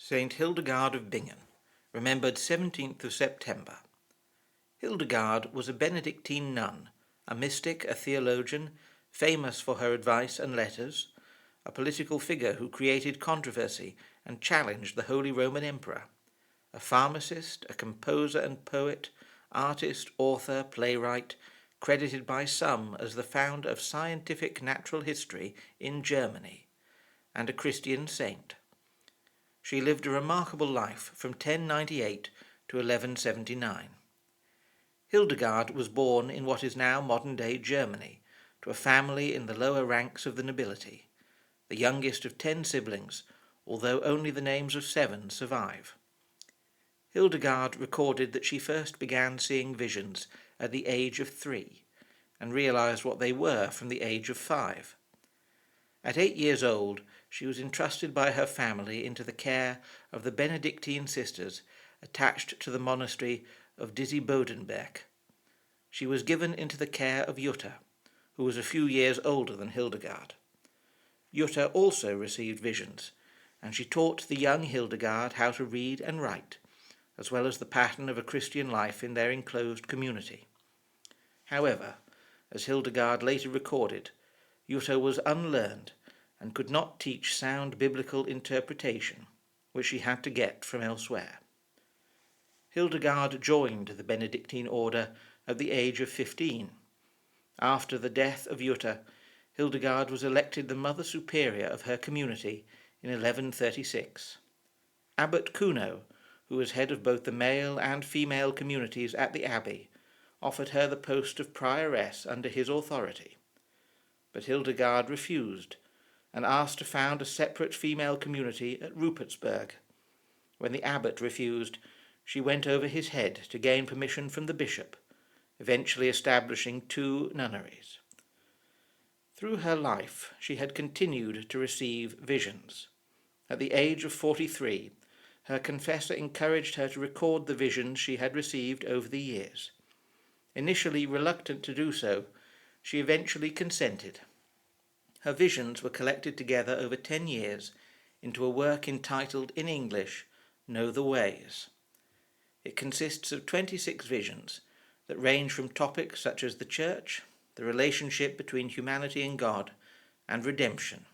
Saint Hildegard of Bingen, remembered 17th of September. Hildegard was a Benedictine nun, a mystic, a theologian, famous for her advice and letters, a political figure who created controversy and challenged the Holy Roman Emperor, a pharmacist, a composer and poet, artist, author, playwright, credited by some as the founder of scientific natural history in Germany, and a Christian saint. She lived a remarkable life from 1098 to 1179. Hildegard was born in what is now modern-day Germany to a family in the lower ranks of the nobility, the youngest of 10 siblings, although only the names of 7 survive. Hildegard recorded that she first began seeing visions at the age of 3 and realized what they were from the age of 5. At 8 years old, she was entrusted by her family into the care of the Benedictine sisters attached to the monastery of Disibodenberg. She was given into the care of Jutta, who was a few years older than Hildegard. Jutta also received visions, and she taught the young Hildegard how to read and write, as well as the pattern of a Christian life in their enclosed community. However, as Hildegard later recorded, Jutta was unlearned and could not teach sound biblical interpretation, which she had to get from elsewhere. Hildegard joined the Benedictine order at the age of 15. After the death of Jutta, Hildegard was elected the Mother Superior of her community in 1136. Abbot Kuno, who was head of both the male and female communities at the abbey, offered her the post of prioress under his authority. But Hildegard refused and asked to found a separate female community at Rupertsberg. When the abbot refused, she went over his head to gain permission from the bishop, eventually establishing 2 nunneries. Through her life, she had continued to receive visions. At the age of 43, her confessor encouraged her to record the visions she had received over the years. Initially reluctant to do so, she eventually consented. Her visions were collected together over 10 years into a work entitled in English, Know the Ways. It consists of 26 visions that range from topics such as the Church, the relationship between humanity and God, and redemption.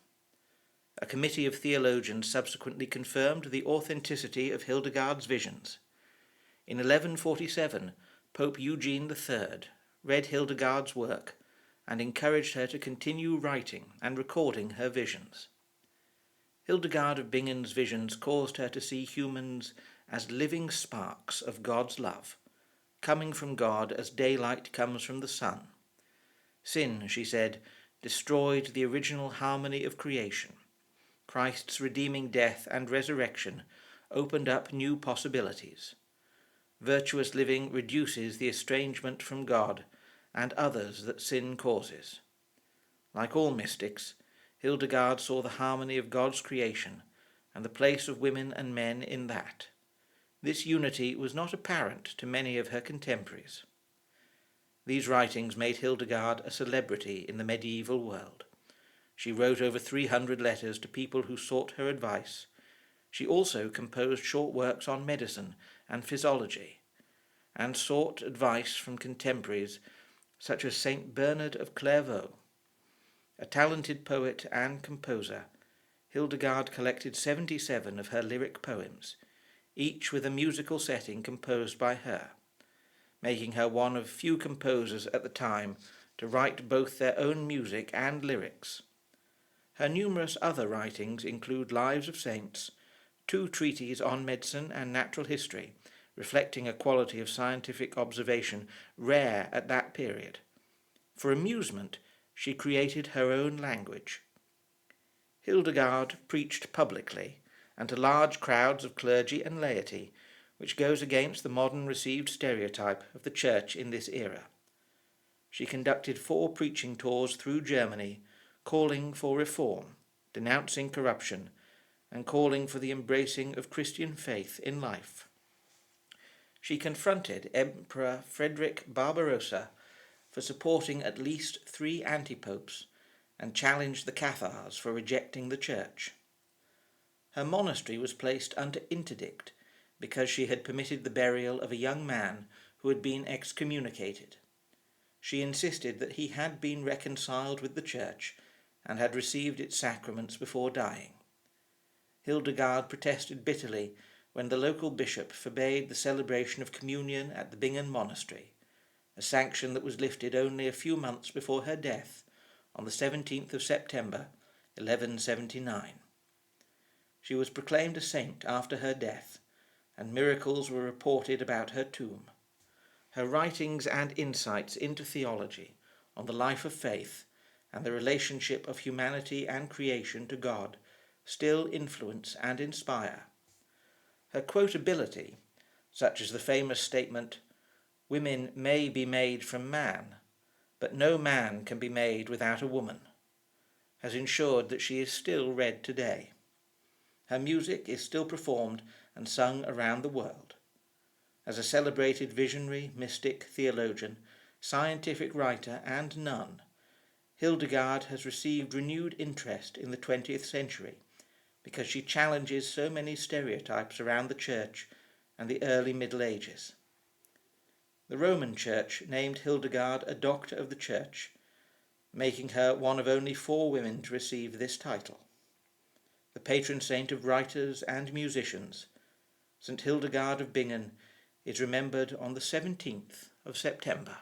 A committee of theologians subsequently confirmed the authenticity of Hildegard's visions. In 1147, Pope Eugene III read Hildegard's work and encouraged her to continue writing and recording her visions. Hildegard of Bingen's visions caused her to see humans as living sparks of God's love, coming from God as daylight comes from the sun. Sin, she said, destroyed the original harmony of creation. Christ's redeeming death and resurrection opened up new possibilities. Virtuous living reduces the estrangement from God and others that sin causes. Like all mystics, Hildegard saw the harmony of God's creation and the place of women and men in that. This unity was not apparent to many of her contemporaries. These writings made Hildegard a celebrity in the medieval world. She wrote over 300 letters to people who sought her advice. She also composed short works on medicine and physiology, and sought advice from contemporaries such as Saint Bernard of Clairvaux. A talented poet and composer, Hildegard collected 77 of her lyric poems, each with a musical setting composed by her, making her one of few composers at the time to write both their own music and lyrics. Her numerous other writings include Lives of Saints, 2 treatises on medicine and natural history, reflecting a quality of scientific observation rare at that period. For amusement, she created her own language. Hildegard preached publicly and to large crowds of clergy and laity, which goes against the modern received stereotype of the Church in this era. She conducted 4 preaching tours through Germany, calling for reform, denouncing corruption, and calling for the embracing of Christian faith in life. She confronted Emperor Frederick Barbarossa for supporting at least 3 anti-popes and challenged the Cathars for rejecting the Church. Her monastery was placed under interdict because she had permitted the burial of a young man who had been excommunicated. She insisted that he had been reconciled with the Church and had received its sacraments before dying. Hildegard protested bitterly when the local bishop forbade the celebration of communion at the Bingen monastery, a sanction that was lifted only a few months before her death on the 17th of September, 1179. She was proclaimed a saint after her death, and miracles were reported about her tomb. Her writings and insights into theology, on the life of faith, and the relationship of humanity and creation to God still influence and inspire. Her quotability, such as the famous statement, "Women may be made from man, but no man can be made without a woman," has ensured that she is still read today. Her music is still performed and sung around the world. As a celebrated visionary, mystic, theologian, scientific writer, and nun, Hildegard has received renewed interest in the 20th century because she challenges so many stereotypes around the Church and the early Middle Ages. The Roman Church named Hildegard a Doctor of the Church, making her one of only 4 women to receive this title. The patron saint of writers and musicians, St. Hildegard of Bingen, is remembered on the 17th of September.